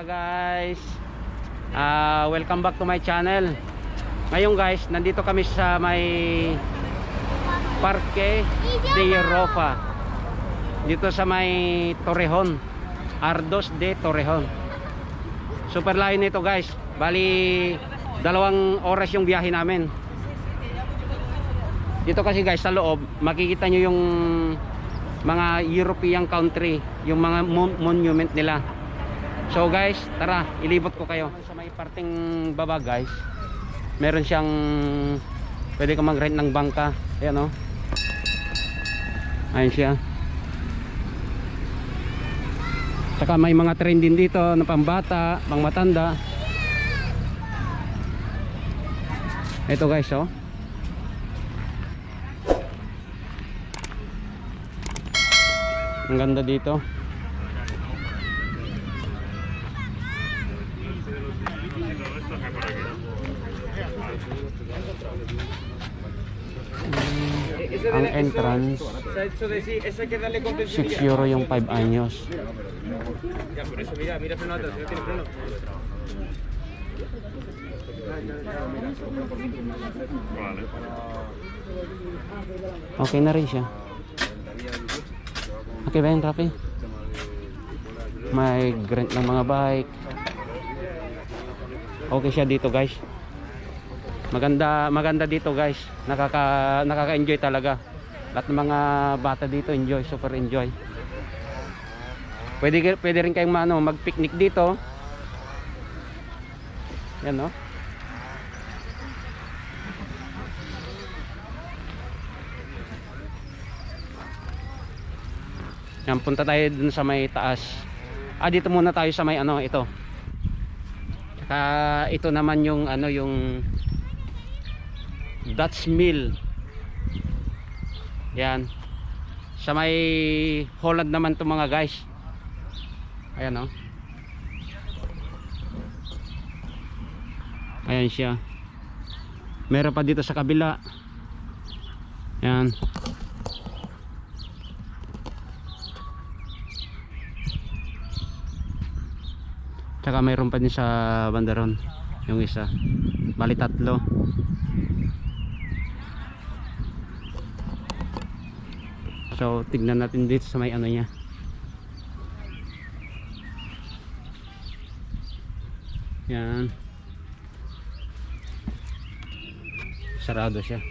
guys, welcome back to my channel. Ngayon guys, nandito kami sa may Parque de Europa, dito sa may Torrejon, Ardos de Torrejon. Super layo nito guys, bali 2 oras yung biyahe namin. Dito kasi guys sa loob makikita nyo yung mga European country, yung mga monument nila. So guys, tara, ilibot ko kayo. Sa may parting baba guys, meron siyang pwede ka mag-rent ng bangka. Ayan o, ayun siya. Saka may mga train din dito na pambata, pang matanda. Ito guys oh, ang ganda dito. Ang entrance 6 euro yung 5 anyos. Okay na rin siya. Okay ba yung Rafi? May rent ng mga bike. Okay siya dito guys. Maganda dito guys. Nakaka-enjoy talaga. Lahat ng mga bata dito enjoy, super enjoy. Pwede rin kayong mag-picnic dito. Yan no. Yan, punta tayo dun sa may taas. Dito muna tayo sa may ito. Saka ito naman yung yung Dutch Mill. Yan. Sa may Holland naman to mga guys. Ayan o. Ayan siya. Meron pa dito sa kabila. Yan. Saka mayroon pa din sa bandaron yung isa. Bali 3. So tignan natin dito sa may niya. Yan. Sarado siya.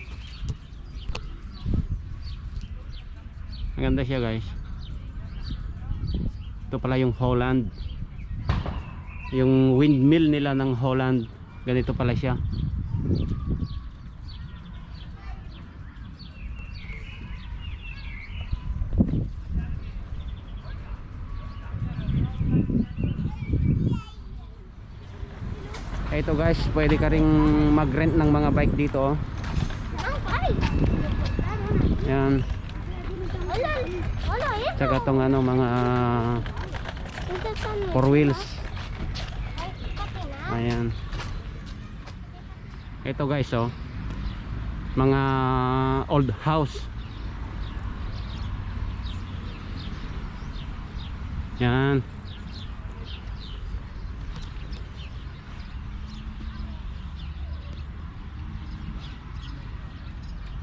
Maganda siya guys. Ito pala yung Holland. Yung windmill nila ng Holland. Ganito pala siya. Ito guys, pwede ka ring mag-rent ng mga bike dito oh. Yan. Tsaka itong mga 4 wheels. Ayan. Ito guys oh, mga old house. Yan.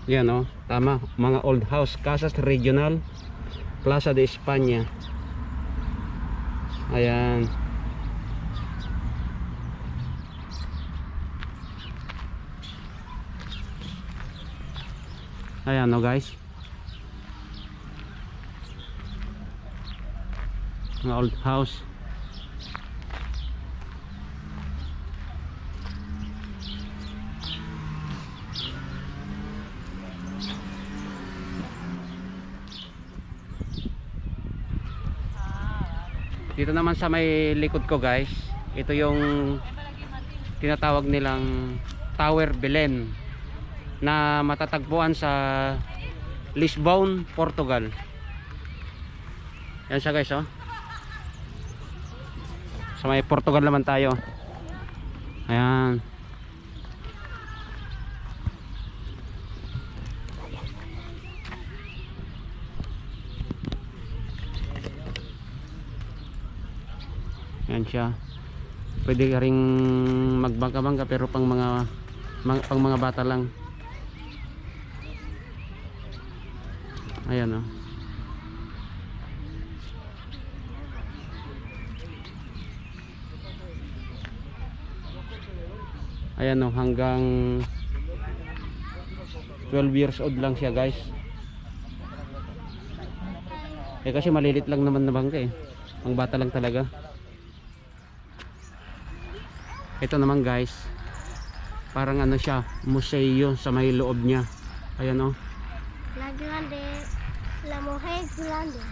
Yan oh, tama, mga old house, Casas Regional, Plaza de España. Ayan. Ayan no guys, mga old house. Dito naman sa may likod ko guys, ito yung tinatawag nilang Tower Belen na matatagpuan sa Lisbon, Portugal. Yan siya guys oh. Sa may Portugal naman tayo. Ayan. Yan siya. Pwede ka ring magbangka-bangka pero pang mga bata lang. Ayan, oh. Ayan, oh, hanggang 12 years old lang siya, guys. Kasi malilit lang naman na bangka eh. Ang bata lang talaga. Ito naman, guys, parang ano siya, museo sa may loob niya. Ayan, oh. La grande, la mujer grande.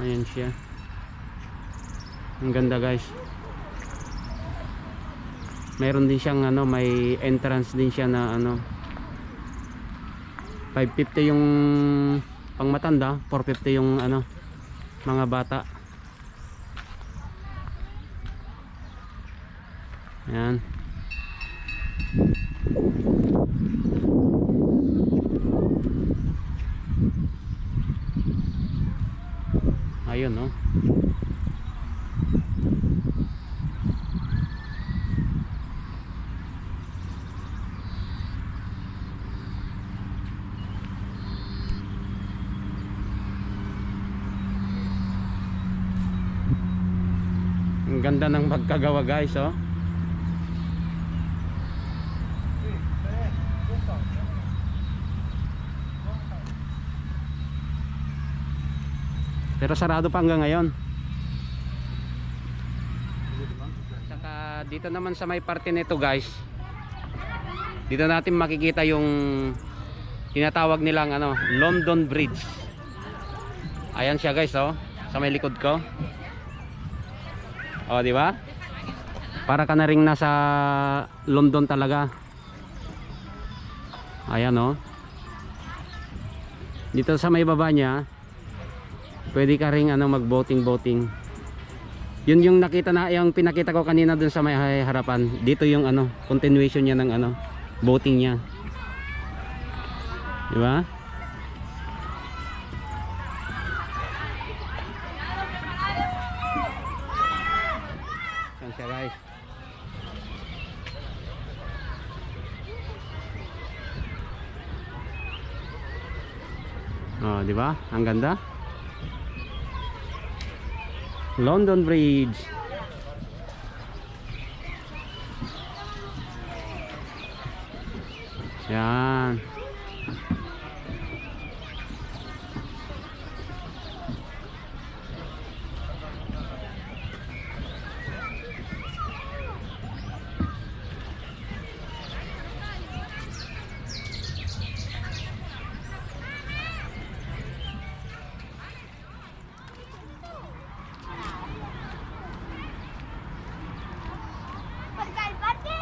Ayan siya. Ang ganda, guys. Meron din siyang ano, may entrance din siya na ano, 550 yung pang matanda, 450 yung ano, mga bata. Ayan. Ayun, no. Ang ganda ng pagkagawa, guys, oh. Pero sarado pa hanggang ngayon. Saka dito naman sa may parte nito, guys, dito natin makikita yung tinatawag nilang ano, London Bridge. Ayan siya, guys, oh, sa may likod ko. Oh, di ba? Para ka na ring nasa London talaga. Ayan, oh. Dito sa may baba niya, pwede ka ring ano, mag-boating. Yun yung nakita na, yung pinakita ko kanina dun sa may harapan. Dito yung ano, continuation niya ng ano, boating niya. Di ba? Yan siya, guys. Oh, di ba? Ang ganda. London Bridge. Yan. Porque el parque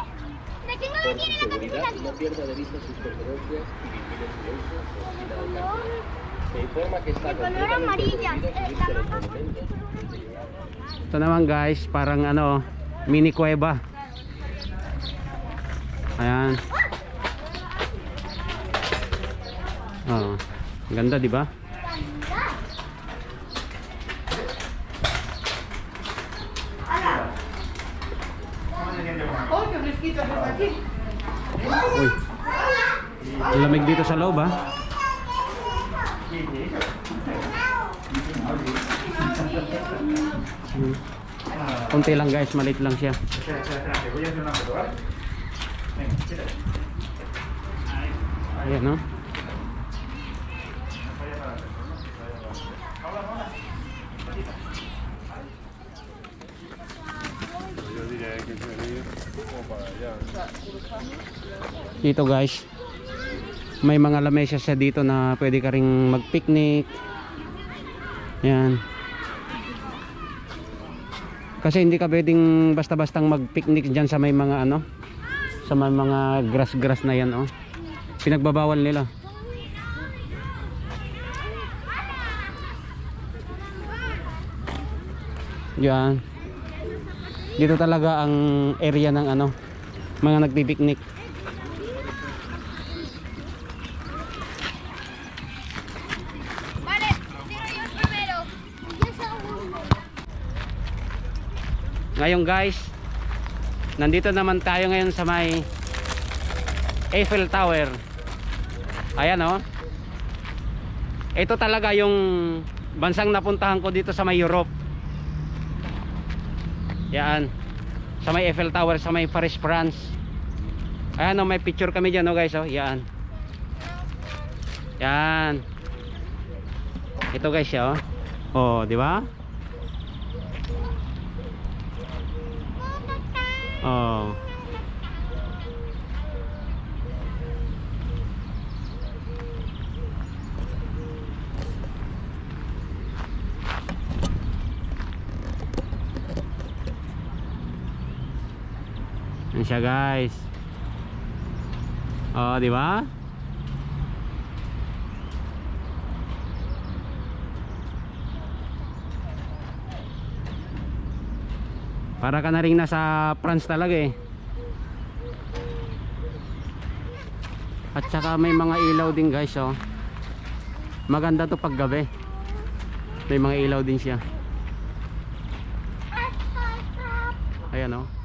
de que no lo tiene la capacidad. No pierda de vista sus pertenencias y vigile su uso por fila del cartel. Se informa que está De color amarilla. Ito naman, guys, parang ano, mini kuweba. Ayan. Oh, ganda, di ba? Uy, lamig dito sa loob, ha? Kunti lang, guys, maliit lang siya. Ayan, no? Dito, guys, may mga lamesa siya dito na pwede ka ring mag-picnic. Yan. Kasi hindi ka pwedeng basta-bastang mag-picnic dyan sa may mga ano, sa may mga grass na yan, oh. Pinagbabawal nila. Yan. Dito talaga ang area ng ano, mga nagpipiknik. Vale, tiro yo primero. ngayon guys, nandito naman tayo ngayon sa may Eiffel Tower. Ayan oh. Ito talaga yung bansang napuntahan ko dito sa may Europe. Yan. Sa may Eiffel Tower, sa may Paris, France. Ayan oh, may picture kami dyan oh guys oh. Yan. Yan. Ito guys oh. Oh, di ba? Oh. Yan siya guys. Oh, di ba? Para ka na rin nasa France talaga eh. At saka may mga ilaw din guys oh. Maganda to pag gabi. May mga ilaw din siya. Ayan oh.